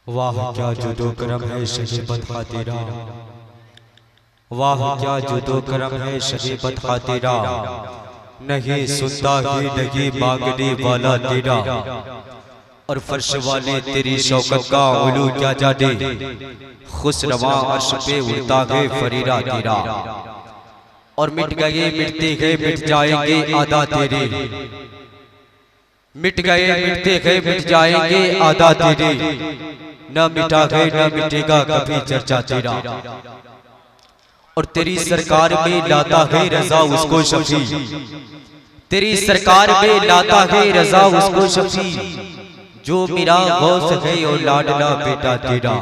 वाह क्या जुदो करम है शही बता तेरा, वाह क्या जुदो करम है शही बता तेरा, नहीं सुनता ही नहीं मांगने वाला तेरा, और फर्श वाले तेरी शौकत का उलू क्या जाने, खुशरवा अर्श पे उड़ता है फरीरा तेरा, और मिट गए मिटते गए मिट जाएंगे आदा तेरे, मिट गए मिटते गए मिट जाएंगे आदा तेरे, न मिटा गए न मिटेगा कभी चर्चा तेरा, और तेरी सरकार में लाता है रजा उसको शफी, तेरी सरकार में लाता है रजा उसको शफी, जो मेरा गौस है और लाडला बेटा तेरा।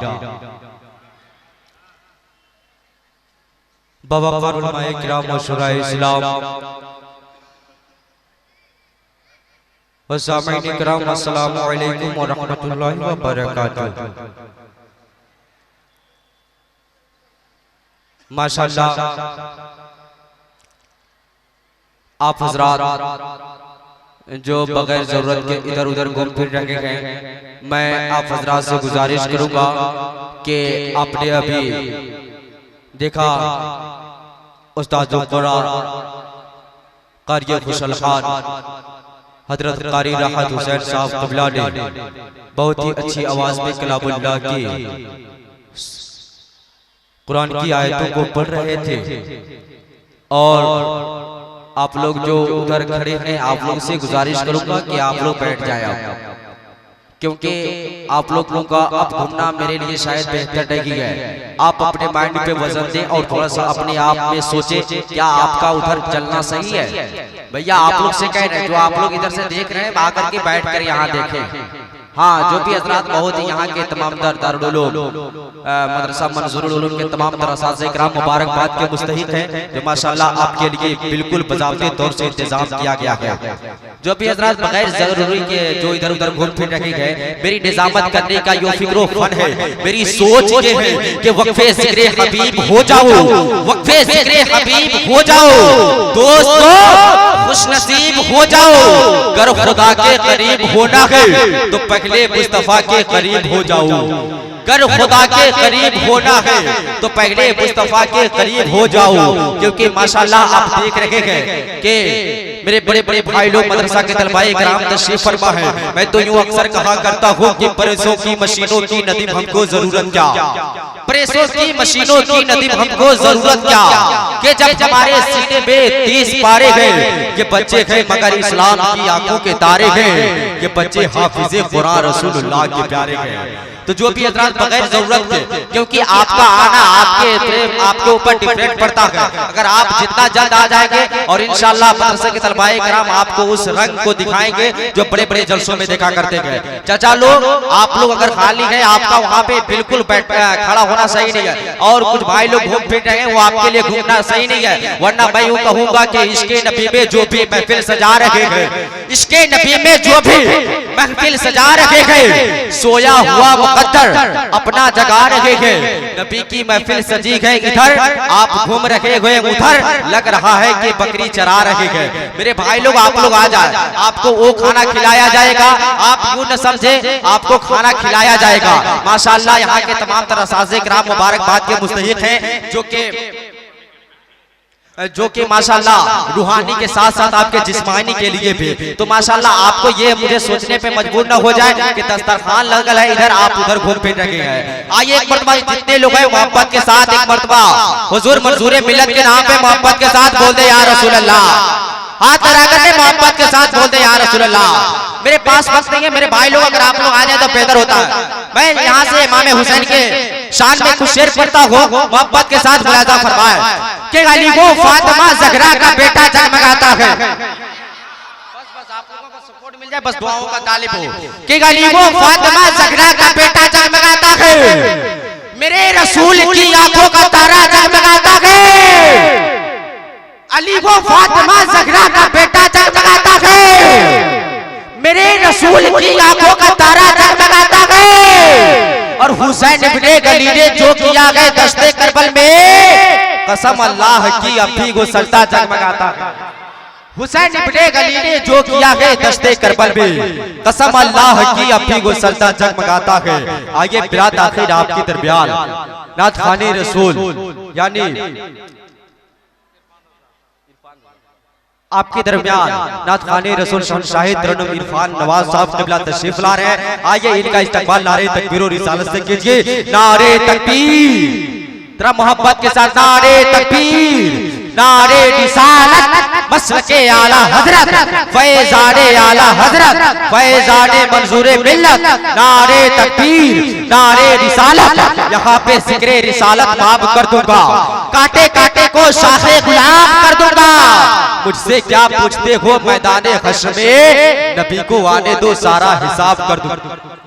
बाबा उलमाए किराम और शुराए इस्लाम व सामीईन किराम, अस्सलामु अलैकुम व रहमतुल्लाहि व बरकातुहू। माशाअल्लाह आप हजरात जो बगैर जरूरत के इधर उधर घूम फिर रहे हैं, मैं आप हजरात से गुजारिश करूंगा कि आपने अभी देखा उस्ताद कारी खुशल खान हजरत कारी राहत हुसैन साहब क़िबला ने बहुत ही अच्छी आवाज में कलामुल्लाह की कुरान की आयतों को पढ़ रहे थे, और आप लोग जो उधर खड़े हैं आप लोग से गुजारिश करूंगा कि आप लोग बैठ जाए, क्योंकि आप लोगों का अब घूमना मेरे लिए शायद बेहतर नहीं है। आप अपने माइंड पे वजन दें और थोड़ा सा अपने आप में सोचें क्या आपका उधर चलना सही है। भैया आप लोग से कह रहे हैं, जो आप लोग इधर से देख रहे हैं आकर के बैठ कर यहाँ देखें। हाँ, जो भी हजरात बहुत ही यहाँ के तमाम दारुल उलूम मदरसा मंजूरुल उलूम के तमाम दरसाज़े किराम मुबारकबाद के मुस्तहिक हैं, जो माशाअल्लाह आपके लिए बिल्कुल बजावते तौर से इंतजाम किया गया है। जो भी हजरात बगैर जरूरी के जो इधर उधर घूम फिर रहे हैं, मेरी निजामत करने का यो फिक्रो फन है, मेरी सोच ये है कि वक्फे ज़िक्रे हबीब हो जाओ, वक्फे ज़िक्रे हबीब हो जाओ, दोस्तों खुशनसीब हो जाओ। अगर खुदा के करीब होना है तो पहले मुस्तफा के करीब हो जाओ, अगर खुदा के करीब होना है तो पहले मुस्तफा के करीब हो जाओ, क्योंकि माशाअल्लाह आप देख रहे हैं कि मेरे बड़े बड़े भाई लोग मदरसा के तलबाए किराम तशरीफ फरमा है। मैं तो यूं अक्सर कहा करता हूँ कि प्रेसों की मशीनों की नदीम हमको जरूरत क्या, प्रेसों की मशीनों की नदीम हमको जरूरत क्या, कि जब हमारे सीने में 30 पारे हैं, ये बच्चे हैं मगर इस्लाम की आंखों के तारे हैं, ये बच्चे हाफिज़े कुरान रसूलुल्लाह के प्यारे हैं। तो जो भी हजरात बगैर जरूरत के, क्योंकि आपका आना आपके ऊपर डिपेंड पड़ता है, अगर आप जितना जल्द आ जाएंगे और इंशाअल्लाह मदरसे के तलबाए किराम आपको उस रंग को दिखाएंगे जो बड़े बड़े जलसों में देखा करते हैं। चाचा लोग आप लोग अगर खाली है, आपका वहाँ पे बिल्कुल खड़ा होना सही नहीं है, और कुछ भाई लोग घूम फिर रहे हैं वो आपके लिए घूमना सही नहीं है, वरना मैं यूं कहूंगा कि इश्के नबी में जो भी महफिल सजा रहे हैं, इश्के नबी में जो भी महफिल सजा रहे हैं, सोया हुआ मुकद्दर अपना जगा रहे हैं, नबी की महफिल सजी है इधर, आप घूम रहे हुए उधर, लग रहा है कि बकरी चरा रहे हैं। मेरे भाई लोग आप लोग आ जाए, आपको वो खाना खिलाया जाएगा, आप यूं न समझे आपको खाना खिलाया जाएगा। माशाअल्लाह यहाँ के तमाम दरसाज़े किराम मुबारकबाद के मुस्तहिक हैं, जो कि माशाअल्लाह रूहानी के साथ साथ आपके जिस्मानी के लिए भी। तो माशाअल्लाह आपको ये मुझे सोचने पे मजबूर न हो जाए कि दस्तरखान लगल है इधर, आप उधर घूम फिर रहे हैं। आइए एक मरतबा जितने लोग हैं मोहब्बत के साथ एक मरतबा हुजूर मंजूर मिल्लत के नाम पे मोहब्बत के साथ बोल दे या रसूल अल्लाह, हाथ लगाकर के मोहब्बत के साथ बोल दे या रसूल अल्लाह। मेरे पास वक्त नहीं है मेरे भाई लोग, अगर आप लोग आ जाए तो बेहतर होता है। मैं यहाँ से इमाम हुसैन के शान में कुछ शेर पढ़ता हूँ, मोहब्बत के साथ मुलाजा फरमाए कि अली वो फातिमा ज़हरा का बेटा जगमगाता है। बस आप लोगों को सपोर्ट मिल जाए, बस दुआओं का तालिब हो कि अली वो फातिमा ज़हरा का बेटा जगमगाता है, मेरे रसूल की आंखों का तारा जगमगाता है, अली वो फातिमा ज़हरा का बेटा जगमगाता है, मेरे रसूल की आंखों का तारा जगमगाता है, और हुसैन इब्ने अली ने जो किया है दश्ते करबल में, कसम अल्लाह की अब भी वो सजदा जगमगाता है। हुसैन इब्ने गली ने जो किया है दश्ते करबल में, कसम अल्लाह की अब भी वो सल्ता जगमगाता है। आइए बिरात आखिर आपके दरमियान नात खाने रसूल यानी आपके दरमियान नात खाने रसूल शहनशाह तरन्नुम इरफान नवाज साहब क़िबला तशरीफ ला रहे हैं। आइए इनका इस्तकबाल नारे तकबीर और रिसालत से कीजिए। नारे तकबीर, तेरा मोहब्बत के साथ नारे तकबीर, नारे रिसालत, मसलके आला हजरत, फैज़ाने आला हजरत, फैज़ाने मंजूरे मिल्लत, नारे तकबीर, नारे रिसालत। यहाँ पे जिक्रे रिसालत माफ कर दूंगा, काटे काटे को शाखे गुलाम कर दूंगा। मुझसे क्या पूछते हो मैदाने हश्र में, नबी को आने दो सारा हिसाब कर दूंगा।